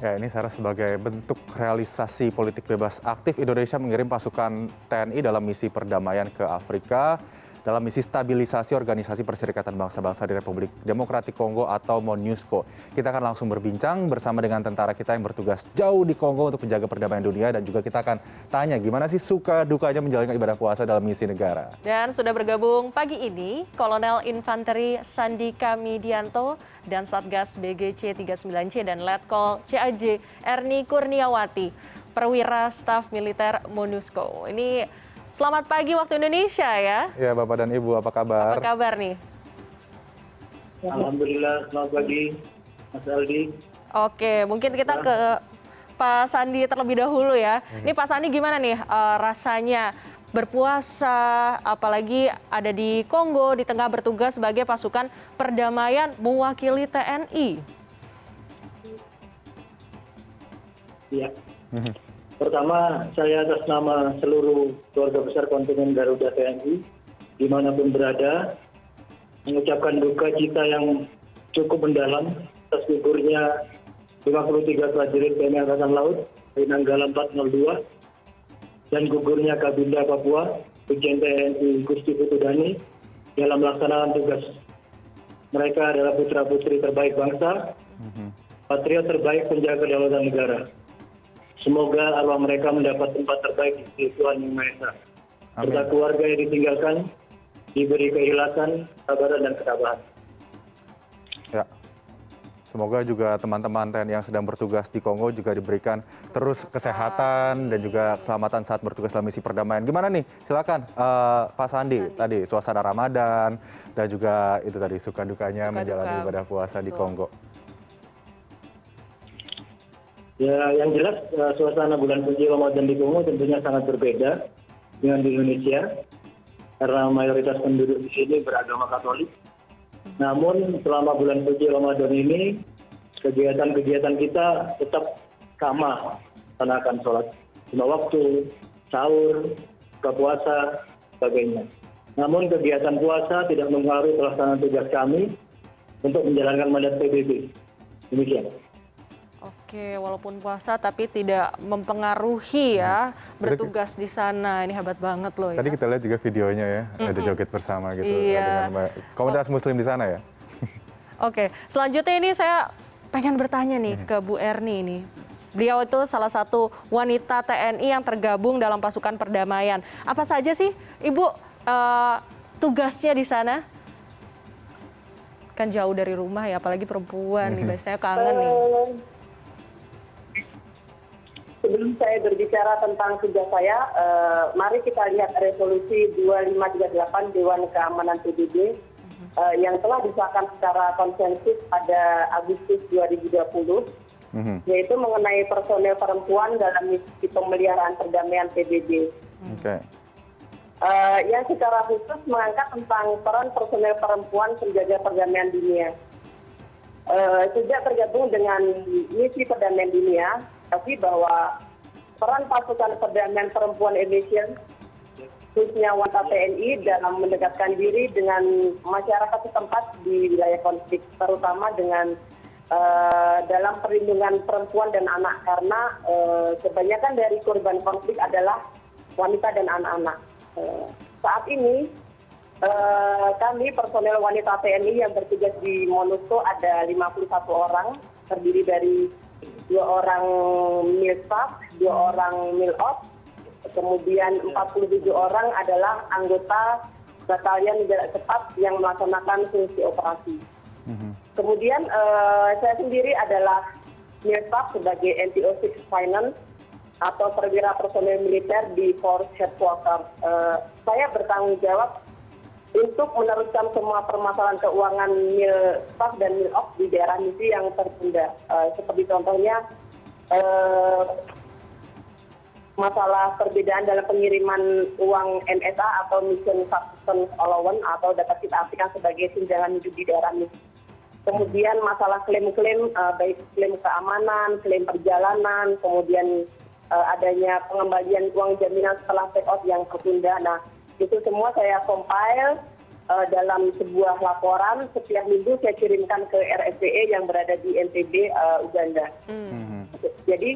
Ya, ini Sarah sebagai bentuk realisasi politik bebas aktif, Indonesia mengirim pasukan TNI dalam misi perdamaian ke Afrika, dalam misi stabilisasi Organisasi Perserikatan Bangsa-Bangsa di Republik Demokratik Kongo atau MONUSCO. Kita akan langsung berbincang bersama dengan tentara kita yang bertugas jauh di Kongo untuk menjaga perdamaian dunia, dan juga kita akan tanya gimana sih suka dukanya menjalankan ibadah puasa dalam misi negara. Dan sudah bergabung pagi ini Kolonel Infanteri Sandika Midianto dan Satgas BGC 39C dan Letkol CAJ Erni Kurniawati, perwira staf militer MONUSCO. Ini selamat pagi waktu Indonesia ya. Ya, Bapak dan Ibu, apa kabar? Apa kabar nih? Alhamdulillah, selamat pagi Mas Aldi. Oke, mungkin kita ke Pak Sandi terlebih dahulu ya. Ini Pak Sandi gimana nih rasanya berpuasa, apalagi ada di Kongo, di tengah bertugas sebagai pasukan perdamaian mewakili TNI? Ya. Pertama, saya atas nama seluruh keluarga besar kontingen Garuda TNI, dimanapun berada, mengucapkan duka cita yang cukup mendalam atas gugurnya 53 prajurit TNI Angkatan Laut dari Nanggala 402, dan gugurnya Kabinda Papua, Brigjen TNI Gusti Putudani, dalam melaksanakan tugas. Mereka adalah putra-putri terbaik bangsa, patriot terbaik penjaga kedaulatan negara. Semoga arwah mereka mendapat tempat terbaik di Tuhan Yang Maha Esa. Serta keluarga yang ditinggalkan, diberi keikhlasan, kesabaran, dan ketabahan. Ya. Semoga juga teman-teman TNI yang sedang bertugas di Kongo juga diberikan terus kesehatan dan juga keselamatan saat bertugas dalam misi perdamaian. Gimana nih? Silakan Pak Sandi, tadi suasana Ramadan dan juga itu tadi suka dukanya menjalani ibadah puasa di Kongo. Ya, yang jelas suasana bulan suci Ramadan di Kongo tentunya sangat berbeda dengan di Indonesia karena mayoritas penduduk di sini beragama Katolik. Namun selama bulan suci Ramadan ini kegiatan-kegiatan kita tetap sama, melaksanakan sholat 5 waktu, sahur, buka puasa, sebagainya. Namun kegiatan puasa tidak mempengaruhi pelaksanaan tugas kami untuk menjalankan mandat PBB. Demikian. Oke, walaupun puasa tapi tidak mempengaruhi ya bertugas di sana. Ini hebat banget loh ya. Tadi kita lihat juga videonya ya, ada joget bersama gitu Iya. dengan komunitas muslim di sana ya. Oke, selanjutnya ini saya pengen bertanya nih ke Bu Erni ini. Beliau itu salah satu wanita TNI yang tergabung dalam pasukan perdamaian. Apa saja sih Ibu tugasnya di sana? Kan jauh dari rumah ya, apalagi perempuan nih, biasanya kangen nih. Sebelum saya berbicara tentang tugas saya, mari kita lihat resolusi 2538 Dewan Keamanan PBB yang telah disahkan secara konsensus pada Agustus 2020, yaitu mengenai personel perempuan dalam misi pemeliharaan perdamaian PBB. Yang secara khusus mengangkat tentang peran personel perempuan penjaga perdamaian dunia. Sejak tergabung dengan misi perdamaian dunia, tapi bahwa peran pasukan perdamaian perempuan Indonesia, khususnya wanita TNI, dalam mendekatkan diri dengan masyarakat setempat di wilayah konflik, terutama dengan dalam perlindungan perempuan dan anak, karena kebanyakan dari korban konflik adalah wanita dan anak-anak. Saat ini kami personel wanita TNI yang bertugas di MONUSCO ada 51 orang, terdiri dari 2 orang milstaf, 2 orang milop, kemudian 47 orang adalah anggota batalion jarak cepat yang melaksanakan fungsi operasi. Kemudian saya sendiri adalah milstaf sebagai NTO 6 Finance atau perwira personel militer di Force Headquarters. Saya bertanggung jawab untuk meneruskan semua permasalahan keuangan milstaf dan milop di daerah misi yang tertunda. Seperti contohnya masalah perbedaan dalam pengiriman uang MSA atau Mission Subsistence Allowance atau dapat kita artikan sebagai tunjangan hidup di daerah misi. Kemudian masalah klaim-klaim, baik klaim keamanan, klaim perjalanan, kemudian adanya pengembalian uang jaminan setelah take out yang tertunda. Nah, itu semua saya compile, dalam sebuah laporan setiap minggu saya kirimkan ke RSCE yang berada di Entebbe, Uganda. Jadi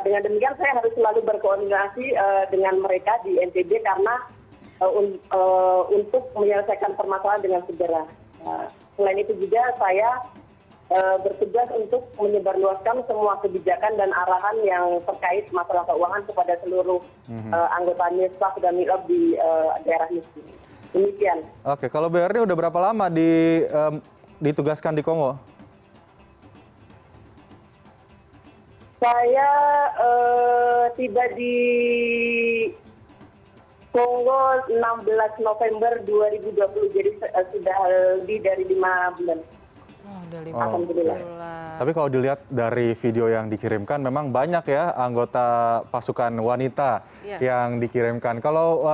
dengan demikian saya harus selalu berkoordinasi dengan mereka di Entebbe karena untuk menyelesaikan permasalahan dengan segera. Selain itu juga saya bertugas untuk menyebarluaskan semua kebijakan dan arahan yang terkait masalah keuangan kepada seluruh anggota NISPAC dan MILOB di daerah miskin. Demikian. Oke, kalau Bu Erni udah berapa lama ditugaskan di Kongo? Saya tiba di Kongo 16 November 2020, jadi sudah lebih dari 5 bulan. Oh, udah 5 Alhamdulillah. bulan. Tapi kalau dilihat dari video yang dikirimkan, memang banyak ya anggota pasukan wanita yang dikirimkan. Kalau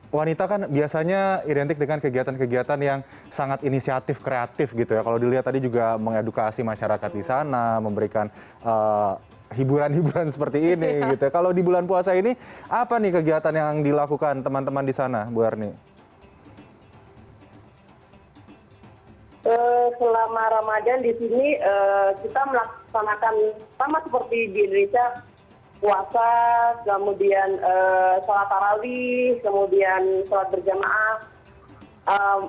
wanita kan biasanya identik dengan kegiatan-kegiatan yang sangat inisiatif, kreatif gitu ya. Kalau dilihat tadi juga mengedukasi masyarakat di sana, memberikan hiburan-hiburan seperti ini gitu. Kalau di bulan puasa ini, apa nih kegiatan yang dilakukan teman-teman di sana, Bu Erni? Selama Ramadan di sini kita melaksanakan sama seperti di Indonesia, puasa, kemudian sholat tarawih, kemudian sholat berjamaah.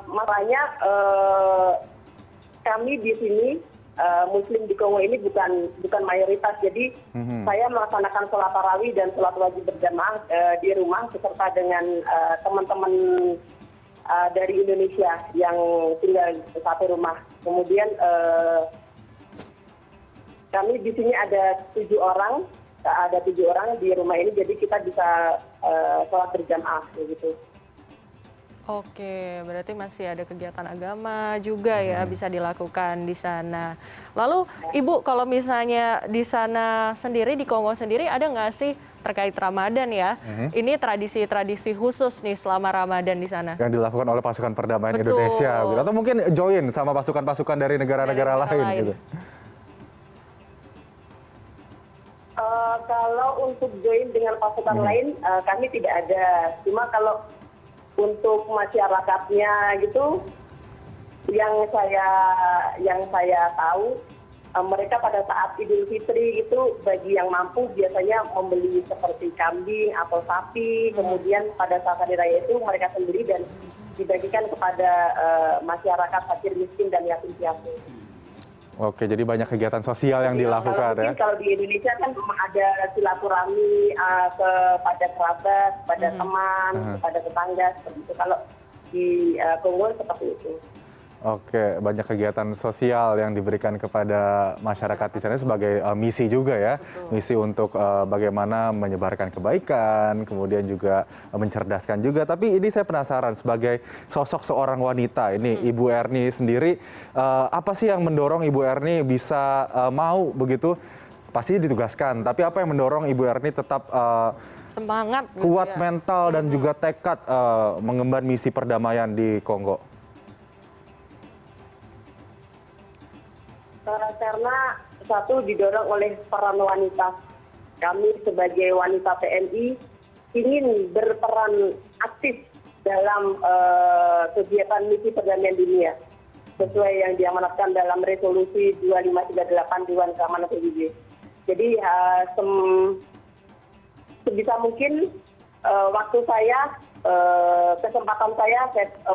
Makanya kami di sini Muslim di Kongo ini bukan mayoritas, jadi saya melaksanakan sholat tarawih dan sholat wajib berjamaah di rumah beserta dengan teman-teman dari Indonesia yang tinggal di satu rumah. Kemudian kami di sini ada 7 orang. Ada 7 orang di rumah ini, jadi kita bisa sholat berjamaah gitu. Oke, berarti masih ada kegiatan agama juga ya bisa dilakukan di sana. Lalu Ibu, kalau misalnya di sana sendiri, di Kongo sendiri, ada nggak sih terkait Ramadan ya? Ini tradisi-tradisi khusus nih selama Ramadan di sana? Yang dilakukan oleh pasukan perdamaian Betul. Indonesia gitu. Atau mungkin join sama pasukan-pasukan dari negara-negara lain gitu. Kalau untuk join dengan pasukan lain, kami tidak ada. Cuma kalau untuk masyarakatnya gitu, yang saya tahu, mereka pada saat Idul Fitri itu bagi yang mampu biasanya membeli seperti kambing atau sapi, kemudian pada saat hari raya itu mereka sendiri dan dibagikan kepada masyarakat fakir miskin dan yatim piatu. Oke, jadi banyak kegiatan sosial yang dilakukan ya. Kalau di Indonesia kan memang ada silaturahmi kepada kerabat, kepada teman, kepada tetangga seperti itu. Kalau di Kongo seperti itu. Oke, banyak kegiatan sosial yang diberikan kepada masyarakat di sana sebagai misi juga ya. Misi untuk bagaimana menyebarkan kebaikan, kemudian juga mencerdaskan juga. Tapi ini saya penasaran sebagai sosok seorang wanita, ini Ibu Erni sendiri, apa sih yang mendorong Ibu Erni bisa mau begitu? Pasti ditugaskan, tapi apa yang mendorong Ibu Erni tetap Semangat gitu kuat ya. mental dan juga tekad mengemban misi perdamaian di Kongo? Karena satu didorong oleh peran wanita. Kami sebagai wanita TNI ingin berperan aktif dalam kegiatan misi perdamaian dunia sesuai yang diamanatkan dalam resolusi 2538 Dewan Keamanan PBB. Jadi sebisa mungkin waktu saya, kesempatan saya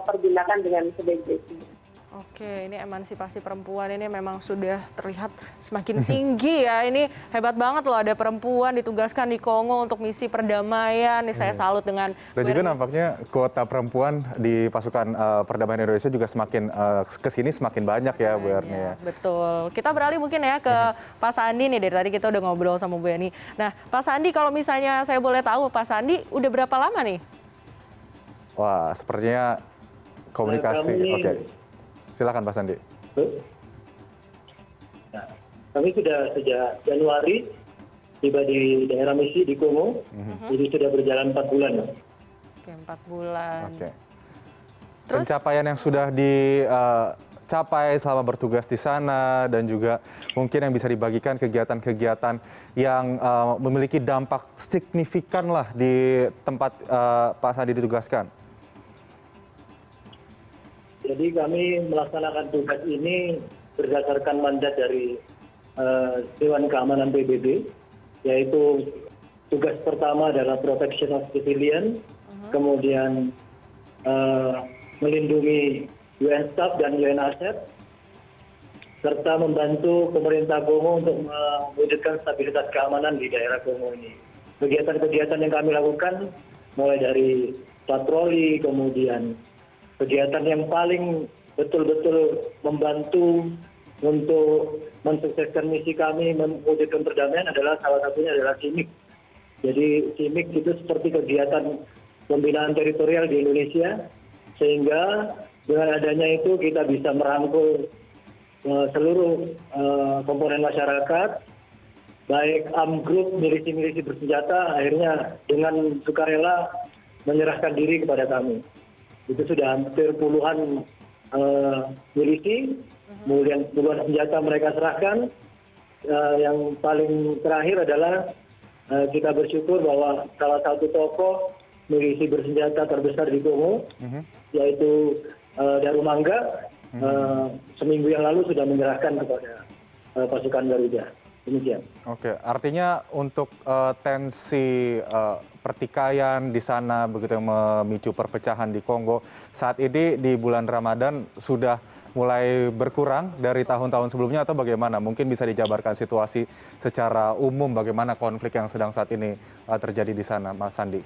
pergunakan dengan sebaik-baiknya. Oke, ini emansipasi perempuan ini memang sudah terlihat semakin tinggi ya. Ini hebat banget loh, ada perempuan ditugaskan di Kongo untuk misi perdamaian. Ini saya salut dengan Dan juga nampaknya kuota perempuan di pasukan perdamaian Indonesia juga semakin kesini semakin banyak ya, Bu Erni ya. Betul. Kita beralih mungkin ya ke Pak Sandi nih. Dari tadi kita udah ngobrol sama Bu Erni. Nah, Pak Sandi, kalau misalnya saya boleh tahu, Pak Sandi udah berapa lama nih? Wah, sepertinya komunikasi. Oke. Silakan Pak Sandi. Nah, kami sudah sejak Januari tiba di daerah misi di Kongo, jadi sudah berjalan 4 bulan. Oke, 4 bulan. Oke. Terus? Pencapaian yang sudah dicapai selama bertugas di sana dan juga mungkin yang bisa dibagikan kegiatan-kegiatan yang memiliki dampak signifikan lah di tempat Pak Sandi ditugaskan. jadi kami melaksanakan tugas ini berdasarkan mandat dari Dewan Keamanan PBB, yaitu tugas pertama adalah protection of civilian, kemudian melindungi UN staff dan UN asset, serta membantu pemerintah Kongo untuk mewujudkan stabilitas keamanan di daerah Kongo ini. Kegiatan-kegiatan yang kami lakukan mulai dari patroli, kemudian kegiatan yang paling betul-betul membantu untuk mensukseskan misi kami mewujudkan perdamaian adalah salah satunya adalah CIMIC. Jadi CIMIC itu seperti kegiatan pembinaan teritorial di Indonesia, sehingga dengan adanya itu kita bisa merangkul seluruh komponen masyarakat, baik armed group, milisi-milisi bersenjata, akhirnya dengan sukarela menyerahkan diri kepada kami. Itu sudah hampir puluhan milisi, kemudian puluhan senjata mereka serahkan. Yang paling terakhir adalah kita bersyukur bahwa salah satu tokoh milisi bersenjata terbesar di Kongo, yaitu Darumangga, seminggu yang lalu sudah menyerahkan kepada pasukan Garuda. Demikian. Oke, artinya untuk tensi pertikaian di sana begitu yang memicu perpecahan di Kongo saat ini di bulan Ramadan sudah mulai berkurang dari tahun-tahun sebelumnya atau bagaimana? Mungkin bisa dijabarkan situasi secara umum bagaimana konflik yang sedang saat ini terjadi di sana, Mas Sandi?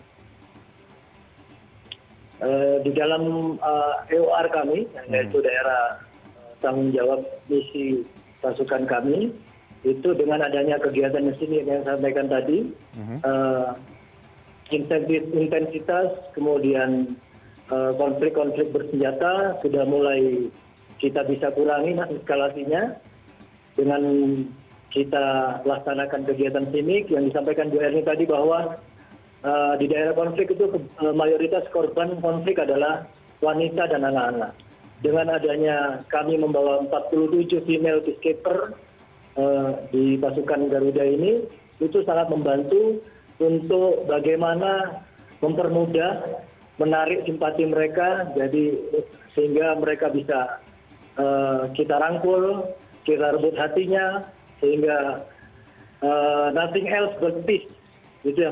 Di dalam EOR kami, yaitu daerah tanggung jawab misi pasukan kami, itu dengan adanya kegiatan mesin yang saya sampaikan tadi, intensitas, kemudian konflik-konflik bersenjata sudah mulai kita bisa kurangi eskalasinya dengan kita laksanakan kegiatan CIMIC yang disampaikan Bu Erni tadi bahwa di daerah konflik itu mayoritas korban konflik adalah wanita dan anak-anak. Dengan adanya kami membawa 47 female peacekeeper di pasukan Garuda ini, itu sangat membantu untuk bagaimana mempermudah, menarik simpati mereka, jadi sehingga mereka bisa kita rangkul, kita rebut hatinya, sehingga nothing else but peace. Itu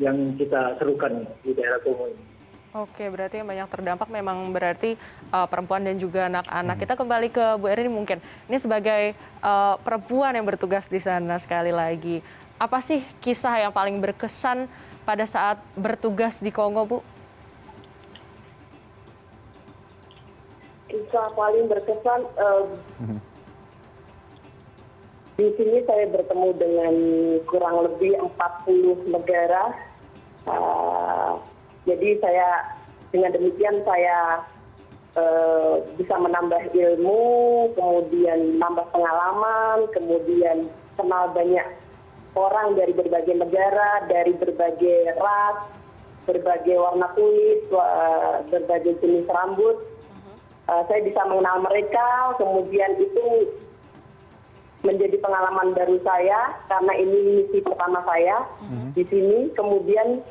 yang kita serukan di daerah Kongo ini. Oke, berarti yang banyak terdampak memang berarti perempuan dan juga anak-anak. Kita kembali ke Bu Erin mungkin. Ini sebagai perempuan yang bertugas di sana sekali lagi. Apa sih kisah yang paling berkesan pada saat bertugas di Kongo, Bu? Kisah paling berkesan, di sini saya bertemu dengan kurang lebih 40 negara. Jadi dengan demikian saya bisa menambah ilmu, kemudian nambah pengalaman, kemudian kenal banyak orang dari berbagai negara, dari berbagai ras, berbagai warna kulit, berbagai jenis rambut. Saya bisa mengenal mereka, kemudian itu menjadi pengalaman baru saya karena ini misi pertama saya di sini. Kemudian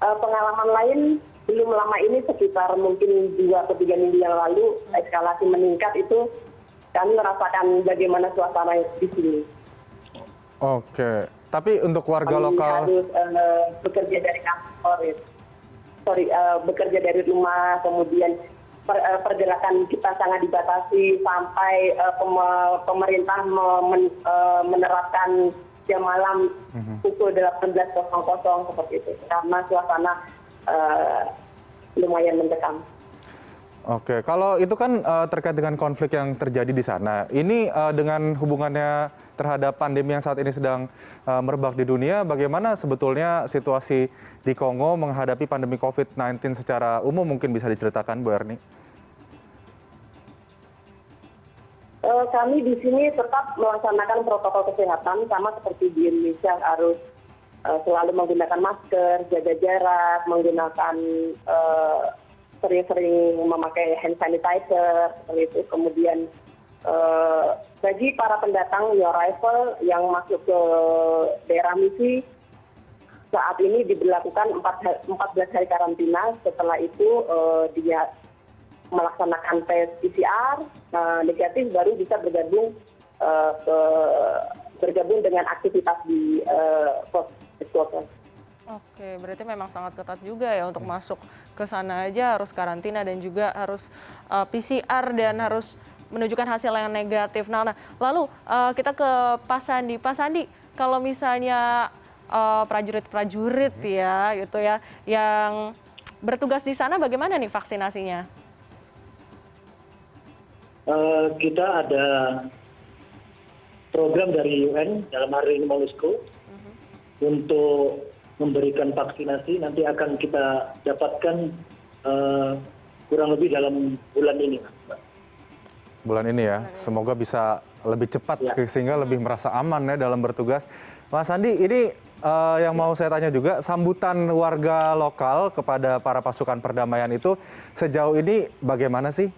pengalaman lain belum lama ini, sekitar mungkin 2 atau 3 minggu yang lalu, eskalasi meningkat itu kami merasakan bagaimana suasana di sini. Oke, tapi untuk warga kami lokal harus bekerja dari kantor, bekerja dari rumah, kemudian pergerakan kita sangat dibatasi sampai pemerintah menerapkan jam malam pukul 18.00 seperti itu, karena suasana lumayan mencekam. Oke, kalau itu kan terkait dengan konflik yang terjadi di sana. Ini dengan hubungannya terhadap pandemi yang saat ini sedang merebak di dunia, bagaimana sebetulnya situasi di Kongo menghadapi pandemi COVID-19 secara umum, mungkin bisa diceritakan, Bu Erni? Kami di sini tetap melaksanakan protokol kesehatan sama seperti di Indonesia, harus selalu menggunakan masker, jaga jarak, menggunakan sering-sering memakai hand sanitizer, seperti itu. Kemudian bagi para pendatang new arrival yang masuk ke daerah misi, saat ini diberlakukan 14 hari karantina. Setelah itu dia melaksanakan tes PCR negatif baru bisa bergabung dengan aktivitas di pos Psikologi. Oke, berarti memang sangat ketat juga ya untuk masuk ke sana aja harus karantina dan juga harus PCR dan harus menunjukkan hasil yang negatif. Nah, lalu kita ke Pak Sandi. Pak Sandi, kalau misalnya prajurit-prajurit ya gitu ya yang bertugas di sana bagaimana nih vaksinasinya? Kita ada program dari UN dalam hari ini MONUSCO untuk memberikan vaksinasi. Nanti akan kita dapatkan kurang lebih dalam bulan ini, Mbak. Bulan ini ya, semoga bisa lebih cepat sehingga lebih merasa aman ya dalam bertugas. Mas Andi, ini yang mau saya tanya juga, sambutan warga lokal kepada para pasukan perdamaian itu sejauh ini bagaimana sih?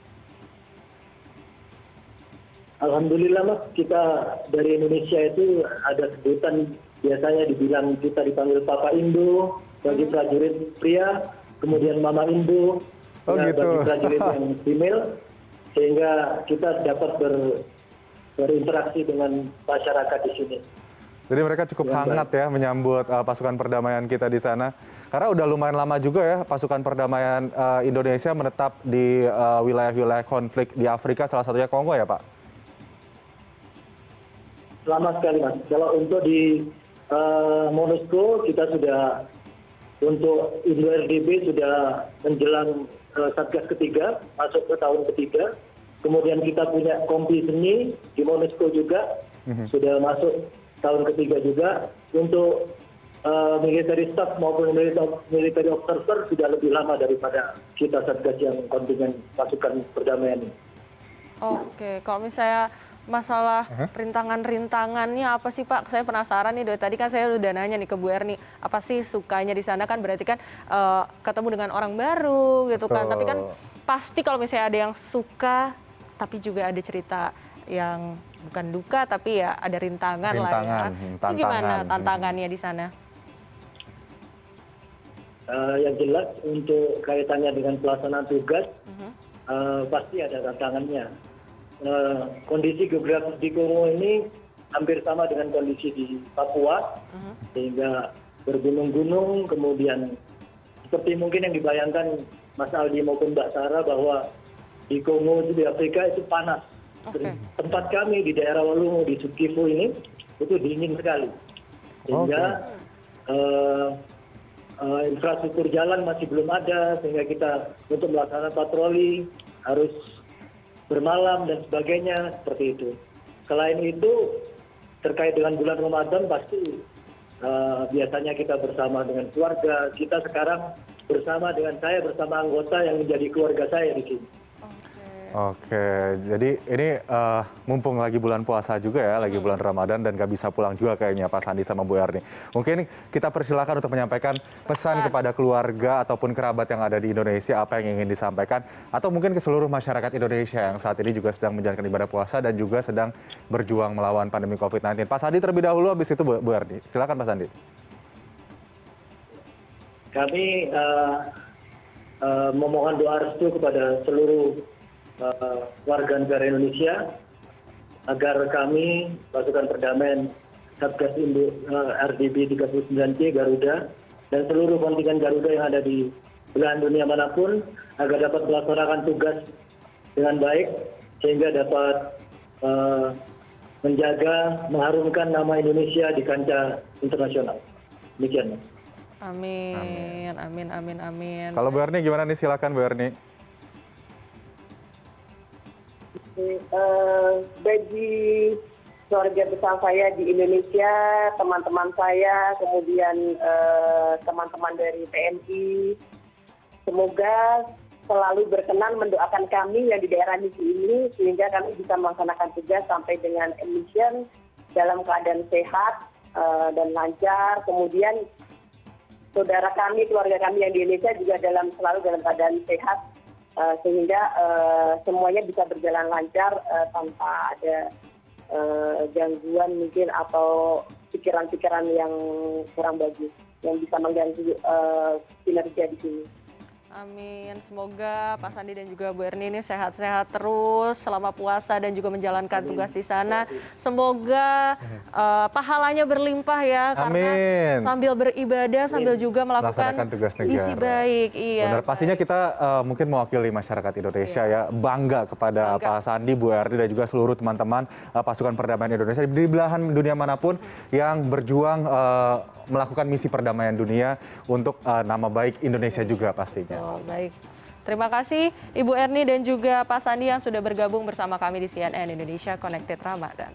Alhamdulillah, Mas, kita dari Indonesia itu ada sebutan, biasanya dibilang kita dipanggil Papa Indo bagi prajurit pria, kemudian Mama Indo gitu. bagi prajurit yang female, sehingga kita dapat berinteraksi dengan masyarakat di sini. Jadi mereka cukup hangat ya menyambut pasukan perdamaian kita di sana. Karena udah lumayan lama juga ya pasukan perdamaian Indonesia menetap di wilayah-wilayah konflik di Afrika, salah satunya Kongo ya, Pak? Selamat sekali, Mas. Kalau untuk di MONUSCO kita sudah, untuk Indo RDB sudah menjelang Satgas ketiga, masuk ke tahun ketiga. Kemudian kita punya kompi seni di MONUSCO juga, sudah masuk tahun ketiga juga. Untuk military staff maupun military observer sudah lebih lama daripada kita Satgas yang kontingen pasukan perdamaian ini. Oke, kalau misalnya masalah rintangan-rintangannya apa sih Pak? Saya penasaran nih, dari tadi kan saya udah nanya nih ke Bu Erni, apa sih sukanya di sana, kan berarti kan ketemu dengan orang baru gitu kan. Tapi kan pasti kalau misalnya ada yang suka, tapi juga ada cerita yang bukan duka, tapi ya ada rintangan lah ya. Itu gimana tantangannya di sana? Yang jelas untuk kaitannya dengan pelaksanaan tugas, pasti ada tantangannya. Kondisi geografis di Kongo ini hampir sama dengan kondisi di Papua, sehingga bergunung-gunung, kemudian seperti mungkin yang dibayangkan Mas Aldi maupun Mbak Sarah bahwa di Kongo, di Afrika itu panas. Tempat kami di daerah Walungu, di Sukifu ini, itu dingin sekali. Sehingga infrastruktur jalan masih belum ada, sehingga kita untuk melaksanakan patroli harus bermalam dan sebagainya, seperti itu. Selain itu, terkait dengan bulan Ramadan pasti biasanya kita bersama dengan keluarga. Kita sekarang bersama anggota yang menjadi keluarga saya di sini. Oke, jadi ini mumpung lagi bulan puasa juga ya, lagi bulan Ramadan dan gak bisa pulang juga kayaknya Pak Sandi sama Bu Erni. Mungkin kita persilakan untuk menyampaikan pesan kepada keluarga ataupun kerabat yang ada di Indonesia, apa yang ingin disampaikan, atau mungkin ke seluruh masyarakat Indonesia yang saat ini juga sedang menjalankan ibadah puasa dan juga sedang berjuang melawan pandemi COVID-19. Pak Sandi terlebih dahulu, habis itu Bu Erni. Silakan Pak Sandi. Kami memohon doa restu kepada seluruh warga negara Indonesia agar kami pasukan perdamaian Satgas Indo RDB 39C Garuda dan seluruh kontingen Garuda yang ada di belahan dunia manapun agar dapat melaksanakan tugas dengan baik sehingga dapat menjaga, mengharumkan nama Indonesia di kancah internasional. Demikian. Amin, amin, amin, amin. Kalau Bu Erni gimana nih, silakan Bu Erni. Bagi keluarga besar saya di Indonesia, teman-teman saya, kemudian teman-teman dari TNI, semoga selalu berkenan mendoakan kami yang di daerah misi ini sehingga kami bisa melaksanakan tugas sampai dengan mission dalam keadaan sehat dan lancar. Kemudian saudara kami, keluarga kami yang di Indonesia juga selalu dalam keadaan sehat. Sehingga semuanya bisa berjalan lancar tanpa ada gangguan mungkin atau pikiran-pikiran yang kurang bagus yang bisa mengganggu kinerja di sini. Amin. Semoga Pak Sandi dan juga Bu Erni ini sehat-sehat terus selama puasa dan juga menjalankan tugas di sana. Semoga pahalanya berlimpah ya, karena Amin. sambil beribadah sambil juga melakukan Melaksanakan tugas negara. misi baik. Iya. Benar, pastinya kita mungkin mewakili masyarakat Indonesia ya, bangga kepada Pak Sandi, Bu Erni dan juga seluruh teman-teman pasukan perdamaian Indonesia di belahan dunia manapun yang berjuang melakukan misi perdamaian dunia untuk nama baik Indonesia juga pastinya. Oh, baik. Terima kasih Ibu Erni dan juga Pak Sandi yang sudah bergabung bersama kami di CNN Indonesia Connected Ramadan.